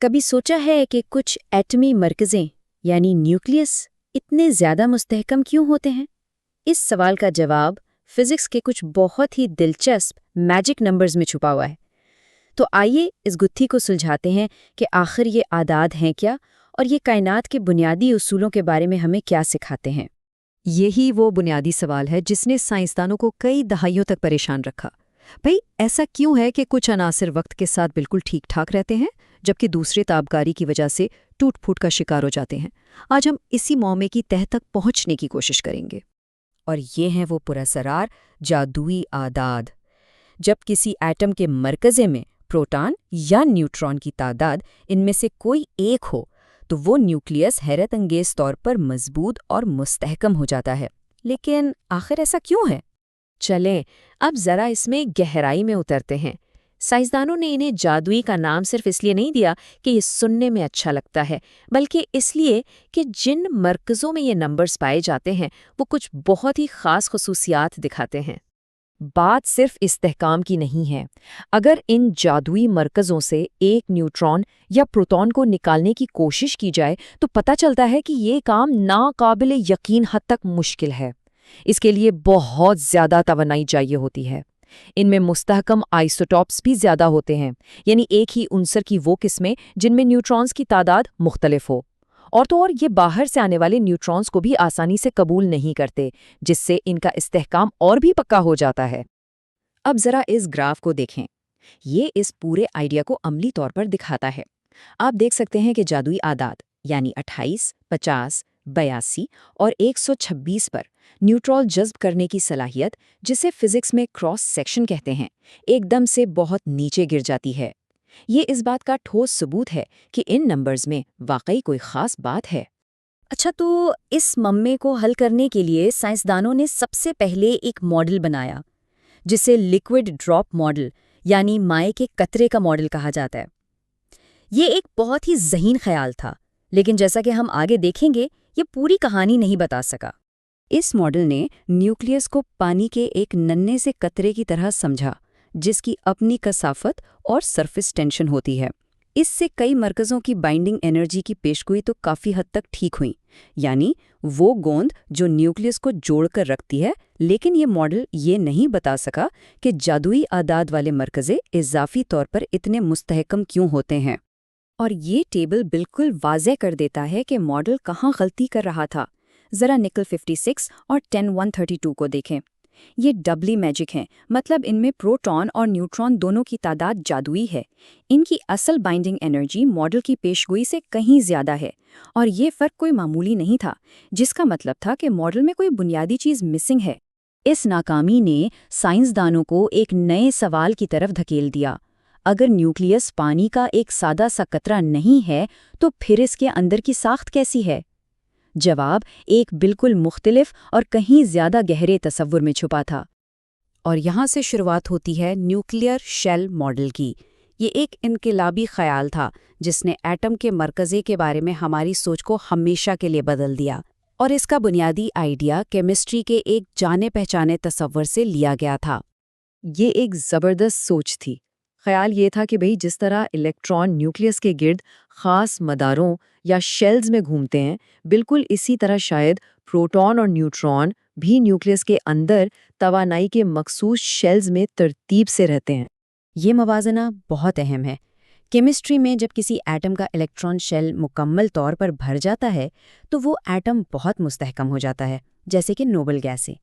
کبھی سوچا ہے کہ کچھ ایٹمی مرکزیں یعنی نیوکلیس اتنے زیادہ مستحکم کیوں ہوتے ہیں؟ اس سوال کا جواب فزکس کے کچھ بہت ہی دلچسپ میجک نمبرز میں چھپا ہوا ہے۔ تو آئیے اس گتھی کو سلجھاتے ہیں کہ آخر یہ اعداد ہیں کیا اور یہ کائنات کے بنیادی اصولوں کے بارے میں ہمیں کیا سکھاتے ہیں۔ یہی وہ بنیادی سوال ہے جس نے سائنسدانوں کو کئی دہائیوں تک پریشان رکھا۔ بھئی ایسا کیوں ہے کہ کچھ عناصر وقت کے ساتھ بالکل ٹھیک ٹھاک رہتے ہیں جبکہ دوسرے تابکاری کی وجہ سے ٹوٹ پھوٹ کا شکار ہو جاتے ہیں؟ آج ہم اسی معمے کی تہہ تک پہنچنے کی کوشش کریں گے۔ اور یہ ہیں وہ پراسرار جادوئی اعداد۔ جب کسی ایٹم کے مرکزے میں پروٹون یا نیوٹرون کی تعداد ان میں سے کوئی ایک ہو تو وہ نیوکلیس حیرت انگیز طور پر مضبوط اور مستحکم ہو جاتا ہے۔ لیکن آخر ایسا کیوں ہے؟ چلیں اب ذرا اس میں گہرائی میں اترتے ہیں۔ سائنسدانوں نے انہیں جادوئی کا نام صرف اس لیے نہیں دیا کہ یہ سننے میں اچھا لگتا ہے، بلکہ اس لیے کہ جن مرکزوں میں یہ نمبرز پائے جاتے ہیں وہ کچھ بہت ہی خاص خصوصیات دکھاتے ہیں۔ بات صرف استحکام کی نہیں ہے۔ اگر ان جادوئی مرکزوں سے ایک نیوٹرون یا پروٹون کو نکالنے کی کوشش کی جائے تو پتہ چلتا ہے کہ یہ کام ناقابل یقین حد تک مشکل ہے۔ اس کے لیے بہت زیادہ توانائی چاہیے ہوتی ہے۔ ان میں مستحکم آئسوٹوپس بھی زیادہ ہوتے ہیں، یعنی ایک ہی عنصر کی وہ قسمیں جن میں نیوٹرونز کی تعداد مختلف ہو۔ اور تو اور یہ باہر سے آنے والے نیوٹرونز کو بھی آسانی سے قبول نہیں کرتے، جس سے ان کا استحکام اور بھی پکا ہو جاتا ہے۔ اب ذرا اس گراف کو دیکھیں۔ یہ اس پورے آئیڈیا کو عملی طور پر دکھاتا ہے۔ آپ دیکھ سکتے ہیں کہ جادوئی اعداد یعنی 28، 50، 82 اور 126 پر نیوٹرون جذب کرنے کی صلاحیت، جسے فزکس میں کراس سیکشن کہتے ہیں، ایک دم سے بہت نیچے گر جاتی ہے۔ یہ اس بات کا ٹھوس ثبوت ہے کہ ان نمبرز میں واقعی کوئی خاص بات ہے۔ اچھا، تو اس معمے کو حل کرنے کے لیے سائنسدانوں نے سب سے پہلے ایک ماڈل بنایا جسے لیکوڈ ڈراپ ماڈل یعنی مائع کے قطرے کا ماڈل کہا جاتا ہے۔ یہ ایک بہت ہی ذہین خیال تھا، لیکن جیسا کہ ہم آگے دیکھیں گے یہ پوری کہانی نہیں بتا سکا۔ اس ماڈل نے نیوکلیس کو پانی کے ایک ننھے سے قطرے کی طرح سمجھا جس کی اپنی کثافت اور سرفیس ٹینشن ہوتی ہے۔ اس سے کئی مرکزوں کی بائنڈنگ انرجی کی پیشگوئی تو کافی حد تک ٹھیک ہوئی، یعنی وہ گوند جو نیوکلیس کو جوڑ کر رکھتی ہے، لیکن یہ ماڈل یہ نہیں بتا سکا کہ جادوئی اعداد والے مرکزے اضافی طور پر اتنے مستحکم کیوں ہوتے ہیں۔ اور یہ ٹیبل بالکل واضح کر دیتا ہے کہ ماڈل کہاں غلطی کر رہا تھا۔ ذرا نکل 56 اور 10 132 کو دیکھیں۔ یہ ڈبلی میجک ہیں، مطلب ان میں پروٹون اور نیوٹرون دونوں کی تعداد جادوئی ہے۔ ان کی اصل بائنڈنگ انرجی ماڈل کی پیشگوئی سے کہیں زیادہ ہے، اور یہ فرق کوئی معمولی نہیں تھا، جس کا مطلب تھا کہ ماڈل میں کوئی بنیادی چیز مسنگ ہے۔ اس ناکامی نے سائنسدانوں کو ایک نئے سوال کی طرف دھکیل دیا۔ اگر نیوکلیس پانی کا ایک سادہ سا قطرہ نہیں ہے تو پھر اس کے اندر کی ساخت کیسی ہے؟ جواب ایک بالکل مختلف اور کہیں زیادہ گہرے تصور میں چھپا تھا۔ اور یہاں سے شروعات ہوتی ہے نیوکلیئر شیل ماڈل کی۔ یہ ایک انقلابی خیال تھا جس نے ایٹم کے مرکزے کے بارے میں ہماری سوچ کو ہمیشہ کے لیے بدل دیا، اور اس کا بنیادی آئیڈیا کیمسٹری کے ایک جانے پہچانے تصور سے لیا گیا تھا۔ یہ ایک زبردست سوچ تھی۔ خیال یہ تھا کہ جس طرح الیکٹران نیوکلیس کے گرد خاص مداروں یا شیلز میں گھومتے ہیں، بالکل اسی طرح شاید پروٹون اور نیوٹرون بھی نیوکلیس کے اندر توانائی کے مخصوص شیلز میں ترتیب سے رہتے ہیں۔ یہ موازنہ بہت اہم ہے۔ کیمسٹری میں جب کسی ایٹم کا الیکٹران شیل مکمل طور پر بھر جاتا ہے تو وہ ایٹم بہت مستحکم ہو جاتا ہے، جیسے کہ نوبل گیسیں۔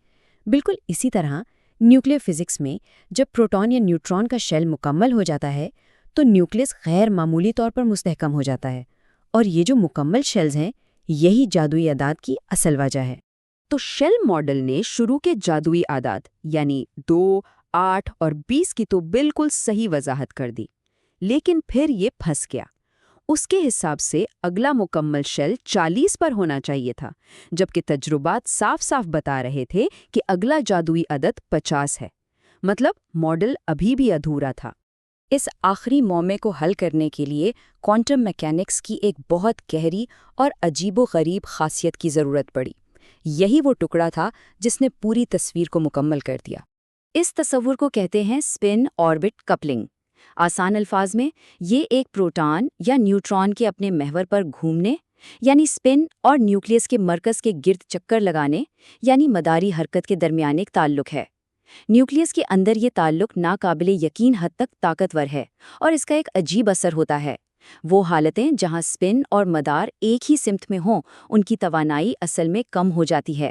بالکل اسی طرح نیوکلیئر فزکس میں جب پروٹون یا نیوٹرون کا شیل مکمل ہو جاتا ہے تو نیوکلیس غیر معمولی طور پر مستحکم ہو جاتا ہے، اور یہ جو مکمل شیلز ہیں یہی جادوئی اعداد کی اصل وجہ ہے۔ تو شیل ماڈل نے شروع کے جادوئی اعداد یعنی 2، 8 اور 20 کی تو بالکل صحیح وضاحت کر دی، لیکن پھر یہ پھنس گیا۔ اس کے حساب سے اگلا مکمل شیل 40 پر ہونا چاہیے تھا، جبکہ تجربات صاف صاف بتا رہے تھے کہ اگلا جادوئی عدد 50 ہے۔ مطلب ماڈل ابھی بھی ادھورا تھا۔ اس آخری معمے کو حل کرنے کے لیے کوانٹم میکینکس کی ایک بہت گہری اور عجیب و غریب خاصیت کی ضرورت پڑی۔ یہی وہ ٹکڑا تھا جس نے پوری تصویر کو مکمل کر دیا۔ اس تصور کو کہتے ہیں اسپن آربٹ کپلنگ۔ آسان الفاظ میں یہ ایک پروٹان یا نیوٹران کے اپنے محور پر گھومنے یعنی اسپن اور نیوکلیس کے مرکز کے گرد چکر لگانے یعنی مداری حرکت کے درمیان ایک تعلق ہے۔ نیوکلیس کے اندر یہ تعلق ناقابل یقین حد تک طاقتور ہے اور اس کا ایک عجیب اثر ہوتا ہے۔ وہ حالتیں جہاں اسپن اور مدار ایک ہی سمت میں ہوں، ان کی توانائی اصل میں کم ہو جاتی ہے۔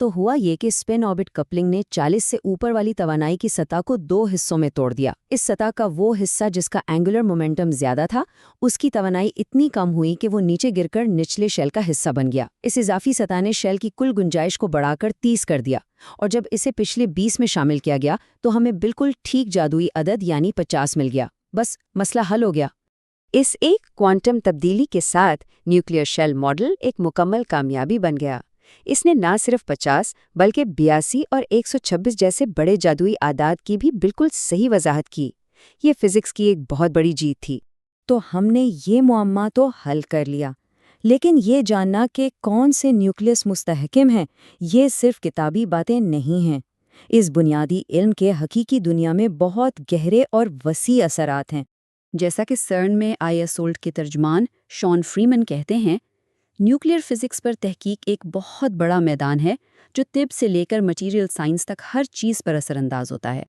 تو ہوا یہ کہ اسپن آربٹ کپلنگ نے 40 سے اوپر والی توانائی کی سطح کو 2 حصوں میں توڑ دیا۔ اس سطح کا وہ حصہ جس کا اینگولر مومنٹم زیادہ تھا، اس کی توانائی اتنی کم ہوئی کہ وہ نیچے گر کر نچلے شیل کا حصہ بن گیا۔ اس اضافی سطح نے شیل کی کل گنجائش کو بڑھا کر 30 کر دیا، اور جب اسے پچھلے 20 میں شامل کیا گیا تو ہمیں بالکل ٹھیک جادوئی عدد یعنی 50 مل گیا۔ بس مسئلہ حل ہو گیا۔ اس ایک کوانٹم تبدیلی کے ساتھ نیوکلیئر شیل ماڈل ایک مکمل کامیابی بن گیا۔ اس نے نہ صرف 50 بلکہ 82 اور 126 جیسے بڑے جادوئی اعداد کی بھی بالکل صحیح وضاحت کی۔ یہ فزکس کی ایک بہت بڑی جیت تھی۔ تو ہم نے یہ معمہ تو حل کر لیا، لیکن یہ جاننا کہ کون سے نیوکلیس مستحکم ہیں، یہ صرف کتابی باتیں نہیں ہیں۔ اس بنیادی علم کے حقیقی دنیا میں بہت گہرے اور وسیع اثرات ہیں۔ جیسا کہ سرن میں ISOLT کے ترجمان شان فریمن کہتے ہیں، نیوکلیئر فزکس پر تحقیق ایک بہت بڑا میدان ہے جو طب سے لے کر مٹیریل سائنس تک ہر چیز پر اثر انداز ہوتا ہے۔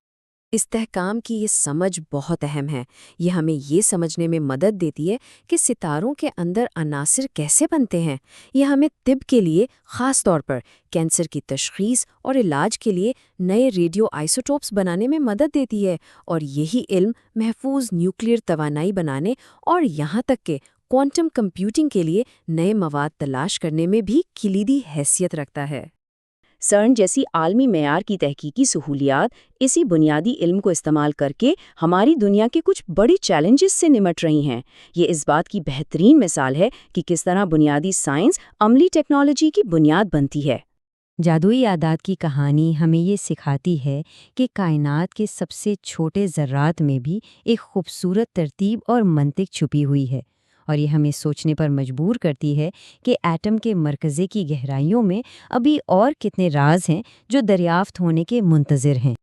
استحکام کی یہ سمجھ بہت اہم ہے۔ یہ ہمیں یہ سمجھنے میں مدد دیتی ہے کہ ستاروں کے اندر عناصر کیسے بنتے ہیں۔ یہ ہمیں طب کے لیے، خاص طور پر کینسر کی تشخیص اور علاج کے لیے نئے ریڈیو آئسوٹوپس بنانے میں مدد دیتی ہے، اور یہی علم محفوظ نیوکلیئر توانائی بنانے اور یہاں تک کہ کوانٹم کمپیوٹنگ کے لیے نئے مواد تلاش کرنے میں بھی کلیدی حیثیت رکھتا ہے۔ سرن جیسی عالمی معیار کی تحقیقی سہولیات اسی بنیادی علم کو استعمال کر کے ہماری دنیا کے کچھ بڑی چیلنجز سے نمٹ رہی ہیں۔ یہ اس بات کی بہترین مثال ہے کہ کس طرح بنیادی سائنس عملی ٹیکنالوجی کی بنیاد بنتی ہے۔ جادوئی اعداد کی کہانی ہمیں یہ سکھاتی ہے کہ کائنات کے سب سے چھوٹے ذرات میں بھی ایک خوبصورت ترتیب اور منطق چھپی ہوئی ہے، اور یہ ہمیں سوچنے پر مجبور کرتی ہے کہ ایٹم کے مرکزے کی گہرائیوں میں ابھی اور کتنے راز ہیں جو دریافت ہونے کے منتظر ہیں۔